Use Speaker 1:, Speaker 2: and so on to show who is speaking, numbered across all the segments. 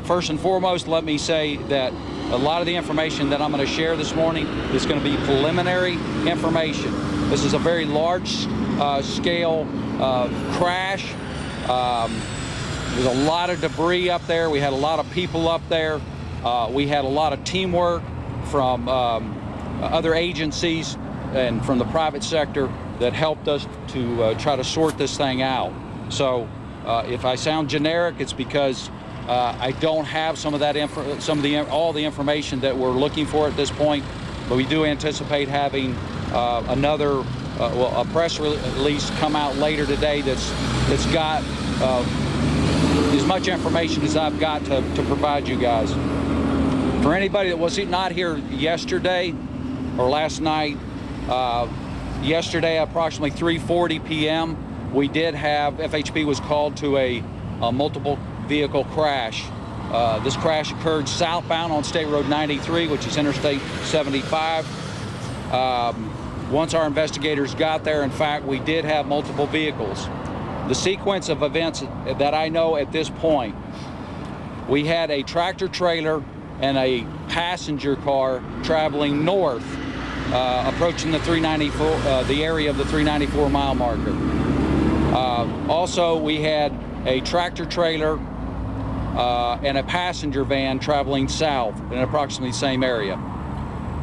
Speaker 1: First and foremost, let me say that a lot of the information that I'm going to share this morning is going to be preliminary information. This is a very large scale crash. There's a lot of debris up there. We had a lot of people up there. We had a lot of teamwork from other agencies and from the private sector that helped us to try to sort this thing out. So if I sound generic, it's because I don't have some of that all the information that we're looking for at this point, but we do anticipate having another a press release come out later today that's got as much information as I've got to provide you guys. For anybody that was not here yesterday or last night, yesterday approximately 3:40 p.m. we did have, FHP was called to a multiple vehicle crash. This crash occurred southbound on State Road 93, which is Interstate 75. Once our investigators got there, in fact, we did have multiple vehicles. The sequence of events that I know at this point, we had a tractor trailer and a passenger car traveling north, approaching the 394, the area of the 394 mile marker. Also, we had a tractor trailer and a passenger van traveling south in approximately the same area.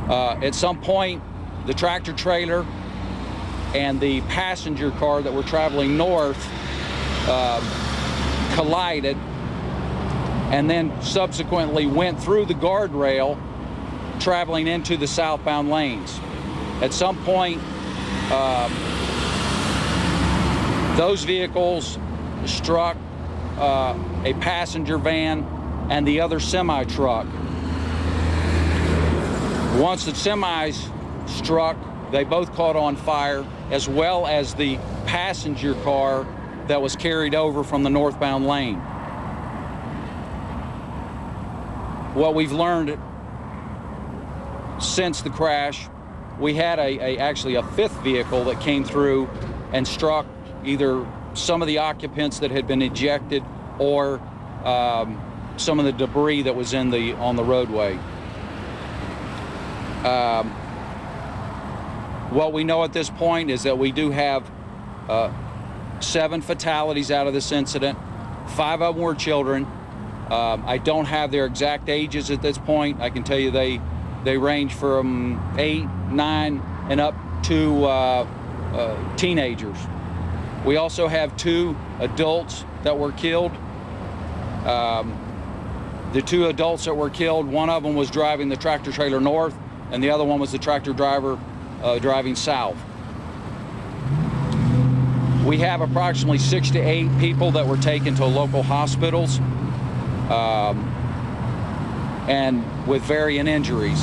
Speaker 1: At some point, the tractor trailer and the passenger car that were traveling north collided and then subsequently went through the guardrail traveling into the southbound lanes. At some point, those vehicles struck a passenger van and the other semi-truck. Once the semis struck, they both caught on fire, as well as the passenger car that was carried over from the northbound lane. What we've learned since the crash, we had actually a fifth vehicle that came through and struck either some of the occupants that had been ejected or some of the debris that was on the roadway. What we know at this point is that we do have 7 fatalities out of this incident. 5 of them were children. I don't have their exact ages at this point. I can tell you they range from 8, 9, and up to teenagers. We also have 2 adults that were killed. The 2 adults that were killed, one of them was driving the tractor trailer north, and the other one was the tractor driver driving south. We have approximately 6 to 8 people that were taken to local hospitals and with varying injuries.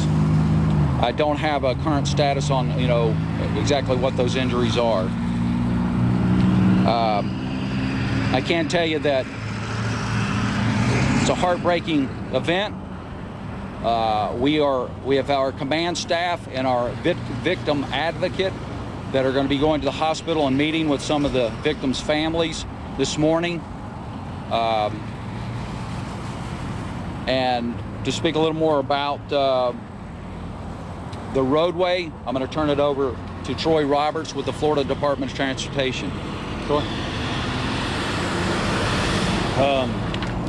Speaker 1: I don't have a current status on, exactly what those injuries are. I can tell you that it's a heartbreaking event. We have our command staff and our victim advocate that are going to be going to the hospital and meeting with some of the victims' families this morning. And to speak a little more about the roadway, I'm going to turn it over to Troy Roberts with the Florida Department of Transportation. Troy?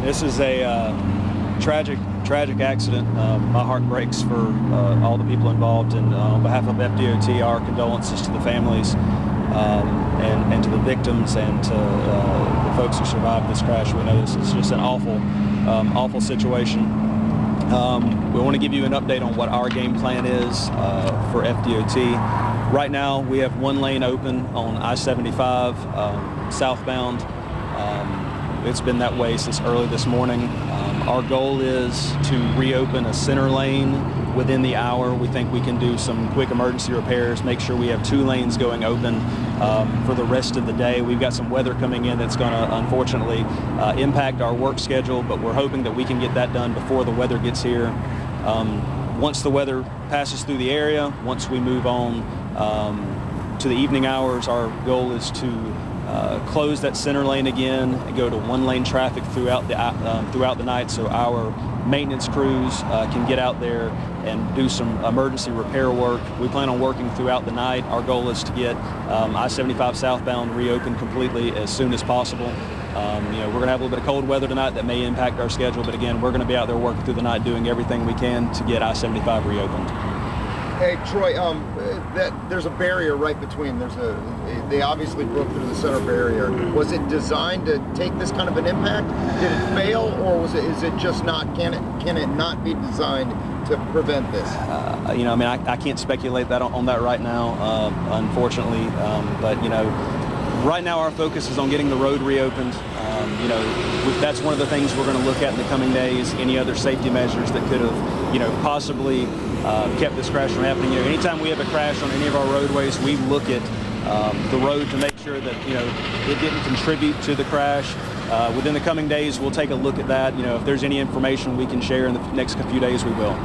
Speaker 2: This is a tragic accident. My heart breaks for all the people involved, and on behalf of FDOT, our condolences to the families and to the victims and to the folks who survived this crash. We know this is just an awful situation. We want to give you an update on what our game plan is for FDOT. Right now, we have 1 lane open on I-75 southbound. It's been that way since early this morning. Our goal is to reopen a center lane within the hour. We think we can do some quick emergency repairs, make sure we have 2 lanes going open for the rest of the day. We've got some weather coming in that's going to unfortunately impact our work schedule, but we're hoping that we can get that done before the weather gets here. Once the weather passes through the area, once we move on to the evening hours, our goal is to close that center lane again and go to one-lane traffic throughout the night, so our maintenance crews can get out there and do some emergency repair work. We plan on working throughout the night. Our goal is to get I-75 southbound reopened completely as soon as possible. We're going to have a little bit of cold weather tonight that may impact our schedule, but again, we're going to be out there working through the night doing everything we can to get I-75 reopened.
Speaker 3: Hey Troy, there's a barrier right between. They obviously broke through the center barrier. Was it designed to take this kind of an impact? Did it fail, or is it just not? Can it not be designed to prevent this?
Speaker 2: I can't speculate that on that right now, unfortunately. But right now our focus is on getting the road reopened. That's one of the things we're going to look at in the coming days. Any other safety measures that could have, possibly kept this crash from happening. Anytime we have a crash on any of our roadways, we look at the road to make sure that it didn't contribute to the crash. Within the coming days, we'll take a look at that. If there's any information we can share in the next few days, we will.